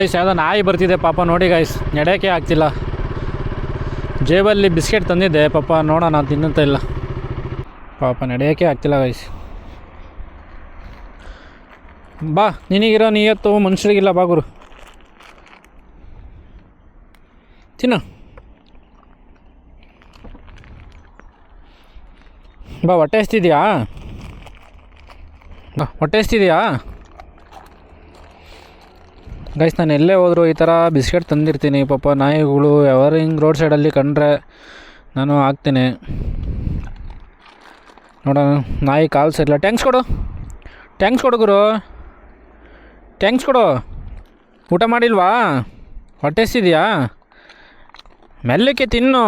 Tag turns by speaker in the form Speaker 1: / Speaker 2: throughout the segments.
Speaker 1: Guys ಯಾವುದೋ ನಾಯಿ ಬರ್ತಿದೆ ಪಾಪ ನೋಡಿ ಗೈಸ್, ನಡೆಯೋಕ್ಕೆ ಆಗ್ತಿಲ್ಲ. ಜೇಬಲ್ಲಿ ಬಿಸ್ಕೆಟ್ ತಂದಿದ್ದೆ ಪಾಪ, ನೋಡೋಣ ತಿನ್ನಂತ ಇಲ್ಲ ಪಾಪ, ನಡೆಯೋಕ್ಕೆ ಆಗ್ತಿಲ್ಲ ಗೈಸ್. ಬಾ, ನಿನಗಿರೋ ನಿಯತ್ತು ಮನುಷ್ಯರಿಗಿಲ್ಲ, ಬಾ ಗುರು ತಿನ್ನು. ಬಾ, ಹೊಟ್ಟೆ ಹಸ್ತಿದ್ಯಾ? ಬಾ, ಹೊಟ್ಟೆ ಹಸ್ತಿದ್ಯಾ ಗೈಸ್? ನಾನು ಎಲ್ಲೇ ಹೋದರೂ ಈ ಥರ ಬಿಸ್ಕೆಟ್ ತಂದಿರ್ತೀನಿ ಪಾಪ. ನಾಯಿಗಳು ಯಾರು ಹಿಂಗೆ ರೋಡ್ ಸೈಡಲ್ಲಿ ಕಂಡ್ರೆ ನಾನು ಹಾಕ್ತೀನಿ. ನೋಡೋಣ, ನಾಯಿ ಕಾಲು ಸರಿಲ್ಲ. ಟ್ಯಾಂಕ್ಸ್ ಕೊಡು, ಟ್ಯಾಂಕ್ಸ್ ಕೊಡು ಗುರು, ಟ್ಯಾಂಕ್ಸ್ ಕೊಡು. ಊಟ ಮಾಡಿಲ್ವಾ? ಹೊಟ್ಟೆ ಹಸ್ತಿದ್ಯಾ? ಮೆಲ್ಲಕ್ಕೆ ತಿನ್ನು,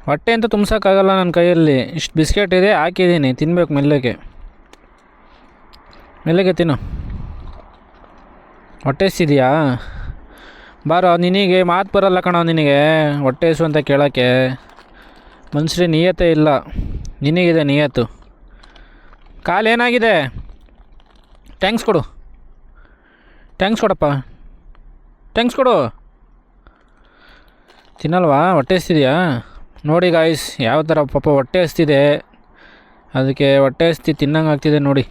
Speaker 1: ಹೊಟ್ಟೆ ಅಂತ ತುಂಬ್ಸೋಕ್ಕಾಗಲ್ಲ ನನ್ನ ಕೈಯಲ್ಲಿ. ಇಷ್ಟು ಬಿಸ್ಕೆಟ್ ಇದೆ, ಹಾಕಿದ್ದೀನಿ, ತಿನ್ನಬೇಕು ಮೆಲ್ಲಕ್ಕೆ. ಮೆಲ್ಲಗೆ ತಿನ್ನು. ಹೊಟ್ಟೆ ಹಸ್ತಿದೆಯಾ? ಬಾರೋ, ನಿನಗೆ ಮಾತು ಬರಲ್ಲ ಕಣೋ, ನಿನಗೆ ಹೊಟ್ಟೆ ಹಸು ಅಂತ ಕೇಳೋಕ್ಕೆ. ಮನುಷ್ಯರಿಗೆ ನಿಯತ್ತೇ ಇಲ್ಲ, ನಿನಗಿದೆ ನಿಯತ್ತು. ಕಾಲು ಏನಾಗಿದೆ? ಟ್ಯಾಂಕ್ಸ್ ಕೊಡು, ಟ್ಯಾಂಕ್ಸ್ ಕೊಡಪ್ಪ, ಟ್ಯಾಂಕ್ಸ್ ಕೊಡು. ತಿನ್ನಲ್ವಾ? ಹೊಟ್ಟೆ ಹಸ್ತಿದೆಯಾ? ನೋಡಿ ಗಾಯ್ಸ್, ಯಾವ ಥರ ಪಾಪ ಹೊಟ್ಟೆ ಹಸ್ತಿದೆ, ಅದಕ್ಕೆ ಹೊಟ್ಟೆ ಹಸ್ತಿ ತಿನ್ನಂಗೆ ಆಗ್ತಿದೆ ನೋಡಿ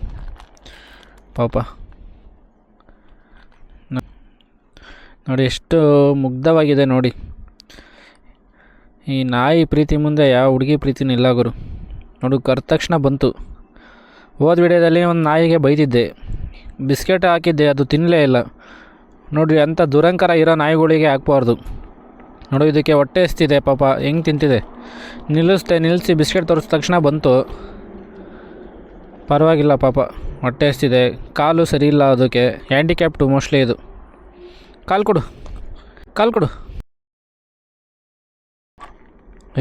Speaker 1: ಪಾಪ. ನೋಡಿ ಎಷ್ಟು ಮುಗ್ಧವಾಗಿದೆ ನೋಡಿ. ಈ ನಾಯಿ ಪ್ರೀತಿ ಮುಂದೆ ಯಾವ ಹುಡುಗಿ ಪ್ರೀತಿನೂ ಇಲ್ಲ ಗುರು. ನೋಡು, ಕರೆದ ತಕ್ಷಣ ಬಂತು. ಹೋದ ವಿಡಿಯೋದಲ್ಲಿ ಒಂದು ನಾಯಿಗೆ ಬೈದಿದ್ದೆ, ಬಿಸ್ಕೆಟ್ ಹಾಕಿದ್ದೆ, ಅದು ತಿನ್ನಲೇ ಇಲ್ಲ. ನೋಡಿರಿ, ಅಂಥ ದುರಂಕಾರ ಇರೋ ನಾಯಿಗಳಿಗೆ ಹಾಕ್ಬಾರ್ದು. ನೋಡು, ಇದಕ್ಕೆ ಹೊಟ್ಟೆ ಹಸ್ತಿದೆ ಪಾಪ, ಹೆಂಗೆ ತಿಂತಿದೆ. ನಿಲ್ಲಿಸಿ ಬಿಸ್ಕೆಟ್ ತೋರಿಸಿದ ತಕ್ಷಣ ಬಂತು. ಪರವಾಗಿಲ್ಲ ಪಾಪ, ಹೊಟ್ಟೆ ಹಸ್ತಿದೆ. ಕಾಲು ಸರಿ ಇಲ್ಲ, ಅದಕ್ಕೆ ಹ್ಯಾಂಡಿಕ್ಯಾಪ್ಟು ಮೋಸ್ಟ್ಲಿ ಇದು. ಕಾಲು ಕೊಡು, ಕಾಲು ಕೊಡು.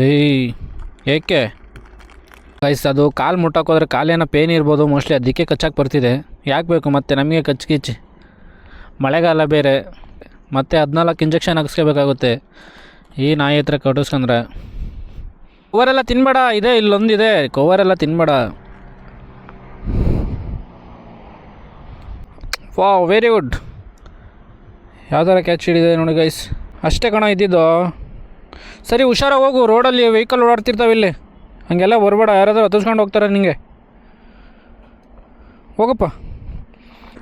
Speaker 1: ಏಯ್, ಏಕೆ ಗೈಸ್? ಅದು ಕಾಲು ಮುಟ್ಟೋಕೋದ್ರೆ ಕಾಲೇನೋ ಪೇನ್ ಇರ್ಬೋದು ಮೋಸ್ಟ್ಲಿ, ಅದಕ್ಕೆ ಕಚ್ಚಾಕೆ ಬರ್ತಿದೆ. ಯಾಕೆ ಬೇಕು ಮತ್ತೆ ನಮಗೆ ಕಚ್ಚಿಚ್ಚಿ? ಮಳೆಗಾಲ ಬೇರೆ, ಮತ್ತೆ 14 ಇಂಜೆಕ್ಷನ್ ಹಾಕಿಸ್ಕೋಬೇಕಾಗುತ್ತೆ ಈ ನಾಯಿ ಹತ್ರ ಕಟ್ಟಿಸ್ಕೊಂಡ್ರೆ. ಕವರೆಲ್ಲ ತಿನ್ಬೇಡ, ಇದೆ ಇಲ್ಲೊಂದಿದೆ, ಕವರೆಲ್ಲ ತಿನ್ಬೇಡ. Wow, very good. ಯಾವ ಥರ ಕ್ಯಾಚ್ ಹಿಡಿದೆ ನೋಡಿ ಗೈಸ್. ಅಷ್ಟೇ ಕಣ ಇದ್ದಿದ್ದು. ಸರಿ, ಹುಷಾರಾಗಿ ಹೋಗು, ರೋಡಲ್ಲಿ ವೆಹಿಕಲ್ ಓಡಾಡ್ತಿರ್ತಾವೆ ಇಲ್ಲಿ, ಹಂಗೆಲ್ಲ ಬರಬೇಡ. ಯಾರಾದರೂ ಹತ್ತಿಸ್ಕೊಂಡು ಹೋಗ್ತಾರೆ ನಿನಗೆ. ಹೋಗಪ್ಪ,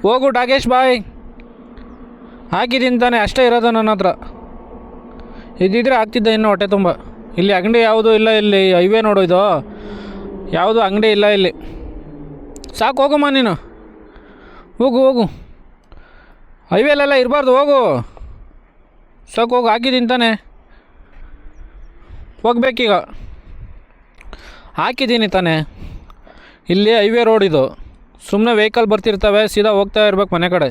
Speaker 1: ಹೋಗು ಡಾಗೇಶ್ ಬಾಯ್. ಹಾಕಿದ್ದೀನಿ ತಾನೆ, ಅಷ್ಟೇ ಇರೋದು ನನ್ನ ಹತ್ರ. ಇದ್ದಿದ್ರೆ ಆಗ್ತಿದ್ದೆ ಇನ್ನೂ ಹೊಟ್ಟೆ ತುಂಬ. ಇಲ್ಲಿ ಅಂಗಡಿ ಯಾವುದು ಇಲ್ಲ, ಇಲ್ಲಿ ಹೈವೇ ನೋಡು, ಇದು ಯಾವುದು ಅಂಗಡಿ ಇಲ್ಲ ಇಲ್ಲಿ. ಸಾಕು, ಹೋಗಮ್ಮ ನೀನು, ಹೋಗು ಹೋಗು. ಹೈವೇಲೆಲ್ಲ ಇರಬಾರ್ದು, ಹೋಗು ಸಾಕು, ಹೋಗು. ಹಾಕಿದ್ದೀನಿ ತಾನೆ, ಹೋಗ್ಬೇಕೀಗ. ಹಾಕಿದ್ದೀನಿ ತಾನೆ, ಇಲ್ಲಿ ಹೈವೇ ರೋಡ್ ಇದು. ಸುಮ್ಮನೆ ವೆಹಿಕಲ್ ಬರ್ತಿರ್ತವೆ, ಸೀದಾ ಹೋಗ್ತಾ ಇರ್ಬೇಕು ಮನೆ ಕಡೆ.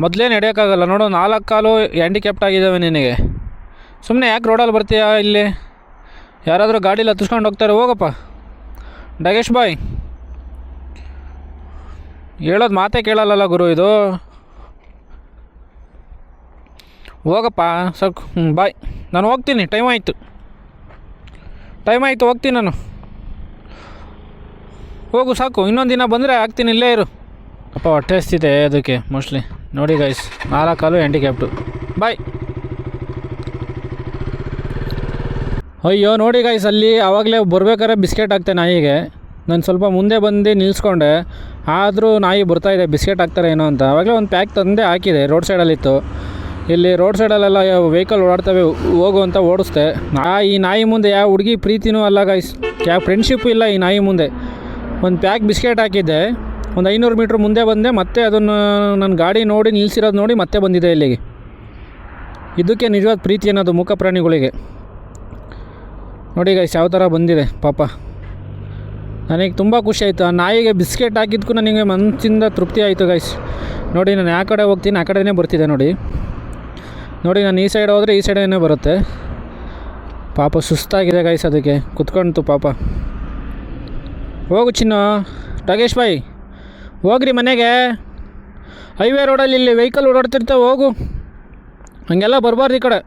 Speaker 1: ಮೊದಲೇ ನಡೆಯೋಕ್ಕಾಗಲ್ಲ ನೋಡು, 4 ಕಾಲು ಹ್ಯಾಂಡಿಕ್ಯಾಪ್ಟ್ ಆಗಿದ್ದಾವೆ ನಿನಗೆ. ಸುಮ್ಮನೆ ಯಾಕೆ ರೋಡಲ್ಲಿ ಬರ್ತೀಯಾ? ಇಲ್ಲಿ ಯಾರಾದರೂ ಗಾಡೀಲಿ ಹತ್ತಿಸ್ಕೊಂಡು ಹೋಗ್ತಾರೆ. ಹೋಗಪ್ಪ ಡಗೇಶ್ ಬಾಯ್. ಹೇಳೋದು ಮಾತೇ ಕೇಳಲ್ಲ ಗುರು ಇದು. ಹೋಗಪ್ಪ ಸಾಕು. ಬಾಯ್, ನಾನು ಹೋಗ್ತೀನಿ, ಟೈಮ್ ಆಯಿತು, ಹೋಗ್ತೀನಿ ನಾನು. ಹೋಗು ಸಾಕು, ಇನ್ನೊಂದು ದಿನ ಬಂದರೆ ಆಗ್ತೀನಿ, ಇಲ್ಲೇ ಇರು. ಅಪ್ಪ ಹೊಟ್ಟೆ ಹಸ್ತಿದೆ ಅದಕ್ಕೆ ಮೋಸ್ಟ್ಲಿ. ನೋಡಿ ಗೈಸ್, 4 ಕಾಲು ಹ್ಯಾಂಡಿಕ್ಯಾಪ್ಟು. ಬಾಯ್. ಅಯ್ಯೋ ನೋಡಿ ಗೈಸ್, ಅಲ್ಲಿ ಆವಾಗಲೇ ಬರ್ಬೇಕಾದ್ರೆ ಬಿಸ್ಕೆಟ್ ಹಾಕ್ತೆ ನಾಯಿಗೆ. ನಾನು ಸ್ವಲ್ಪ ಮುಂದೆ ಬಂದು ನಿಲ್ಲಿಸ್ಕೊಂಡೆ, ಆದರೂ ನಾಯಿ ಬರ್ತಾಯಿದೆ ಬಿಸ್ಕೆಟ್ ಹಾಕ್ತಾರೆ ಏನೋ ಅಂತ. ಆವಾಗಲೇ ಒಂದು ಪ್ಯಾಕ್ ತಂದೆ ಹಾಕಿದೆ, ರೋಡ್ ಸೈಡಲ್ಲಿತ್ತು. ಇಲ್ಲಿ ರೋಡ್ ಸೈಡಲ್ಲೆಲ್ಲ ವೆಹಿಕಲ್ ಓಡಾಡ್ತವೆ, ಹೋಗು ಅಂತ ಓಡಿಸ್ದೆ. ಈ ನಾಯಿ ಮುಂದೆ ಯಾವ ಹುಡುಗಿ ಪ್ರೀತಿನೂ ಅಲ್ಲ ಗೈಸ್, ಯಾವ ಫ್ರೆಂಡ್ಶಿಪ್ಪು ಇಲ್ಲ ಈ ನಾಯಿ ಮುಂದೆ. ಒಂದು ಪ್ಯಾಕ್ ಬಿಸ್ಕೆಟ್ ಹಾಕಿದ್ದೆ, ಒಂದು 500 ಮೀಟ್ರ್ ಮುಂದೆ ಬಂದೆ, ಮತ್ತೆ ಅದನ್ನು ನನ್ನ ಗಾಡಿ ನೋಡಿ ನಿಲ್ಲಿಸಿರೋದು ನೋಡಿ ಮತ್ತೆ ಬಂದಿದೆ ಇಲ್ಲಿಗೆ. ಇದಕ್ಕೆ ನಿಜವಾದ ಪ್ರೀತಿ ಅನ್ನೋದು ಮೂಕ ಪ್ರಾಣಿಗಳಿಗೆ. ನೋಡಿ ಗೈಸ್ ಯಾವ ಥರ ಬಂದಿದೆ ಪಾಪ. ನನಗೆ ತುಂಬ ಖುಷಿ ಆಯಿತು. ಆ ನಾಯಿಗೆ ಬಿಸ್ಕೆಟ್ ಹಾಕಿದ್ದಕ್ಕೂ ನನಗೆ ಮನಸ್ಸಿಂದ ತೃಪ್ತಿ ಆಯಿತು ಗೈಸ್. ನೋಡಿ, ನಾನು ಯಾವ ಕಡೆ ಹೋಗ್ತೀನಿ ಆ ಕಡೆನೇ ಬರ್ತಿದೆ ನೋಡಿ. ನಾನು ಈ ಸೈಡ್ ಹೋದರೆ ಈ ಸೈಡೇ ಬರುತ್ತೆ. ಪಾಪ ಸುಸ್ತಾಗಿದೆ ಗೈಸ್, ಅದಕ್ಕೆ ಕುತ್ಕೊಂತು ಪಾಪ. ಹೋಗು ಚಿನ್ನು, ಡಗೇಶ್ ಬಾಯ್ ಹೋಗ್ರಿ ಮನೆಗೆ. ಹೈವೇ ರೋಡಲ್ಲಿ ಇಲ್ಲಿ ವೆಹಿಕಲ್ ಓಡಾಡ್ತಿರ್ತಾವೆ, ಹೋಗು. ಹಂಗೆಲ್ಲ ಬರಬಾರ್ದು ಈ ಕಡೆ.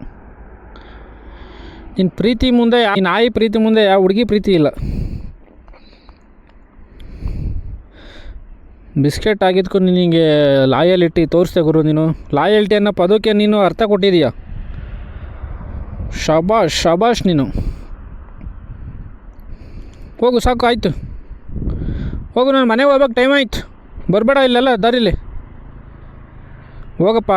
Speaker 1: ನಿನ್ನ ಪ್ರೀತಿ ಮುಂದೆ, ಈ ನಾಯಿ ಪ್ರೀತಿ ಮುಂದೆ ಯಾವ ಹುಡುಗಿ ಪ್ರೀತಿ ಇಲ್ಲ. ಬಿಸ್ಕೆಟ್ ಆಗಿದ್ಕು ನಿನಗೆ ಲಾಯಲಿಟಿ ತೋರಿಸ್ದೆ ಗುರು. ನೀನು ಲಾಯಲ್ಟಿ ಅನ್ನೋ ಪದಕ್ಕೆ ನೀನು ಅರ್ಥ ಕೊಟ್ಟಿದೀಯ. ಶಬಾಷ್ ಶಬಾಷ್ ನೀನು. ಹೋಗು ಸಾಕು, ಆಯಿತು ಹೋಗು. ನಾನು ಮನೆಗೆ ಹೋಗ್ಬೇಕು, ಟೈಮ್ ಆಯ್ತು. ಬರಬೇಡ ಇಲ್ಲೆಲ್ಲ ದಾರಿಲಿ. ಹೋಗಪ್ಪ.